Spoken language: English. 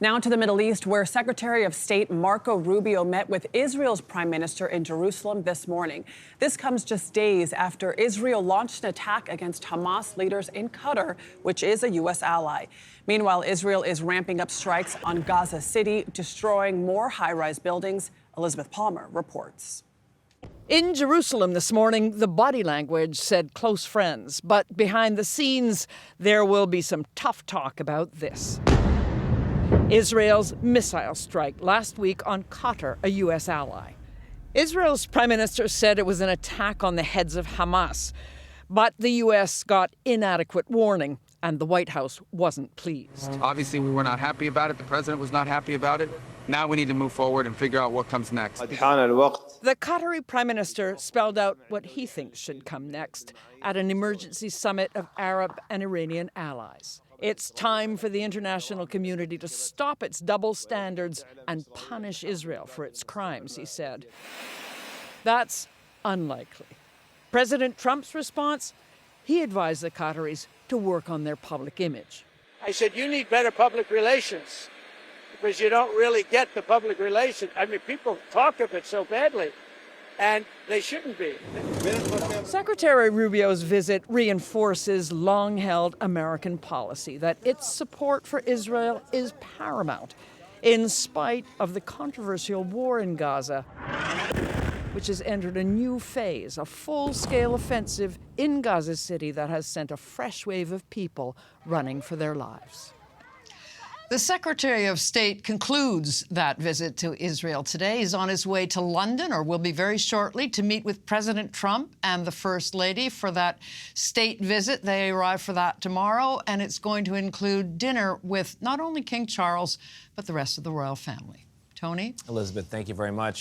Now to the Middle East, where Secretary of State Marco Rubio met with Israel's prime minister in Jerusalem this morning. This comes just days after Israel launched an attack against Hamas leaders in Qatar, which is a U.S. ally. Meanwhile, Israel is ramping up strikes on Gaza City, destroying more high-rise buildings. Elizabeth Palmer reports. In Jerusalem this morning, the body language said close friends. But behind the scenes, there will be some tough talk about this. Israel's missile strike last week on Qatar, a U.S. ally. Israel's prime minister said it was an attack on the heads of Hamas. But the U.S. got inadequate warning, and the White House wasn't pleased. Obviously, we were not happy about it. The president was not happy about it. Now we need to move forward and figure out what comes next. The Qatari prime minister spelled out what he thinks should come next at an emergency summit of Arab and Iranian allies. It's time for the international community to stop its double standards and punish Israel for its crimes, he said. That's unlikely. President Trump's response? He advised the Qataris to work on their public image. I said, you need better public relations because you don't really get the public relations. I mean, people talk of it so badly, and they shouldn't be. Secretary Rubio's visit reinforces long-held American policy that its support for Israel is paramount, in spite of the controversial war in Gaza, which has entered a new phase, a full-scale offensive in Gaza City that has sent a fresh wave of people running for their lives. The Secretary of State concludes that visit to Israel today. He's on his way to London, or will be very shortly, to meet with President Trump and the First Lady for that state visit. They arrive for that tomorrow, and it's going to include dinner with not only King Charles, but the rest of the royal family. Tony? Elizabeth, thank you very much.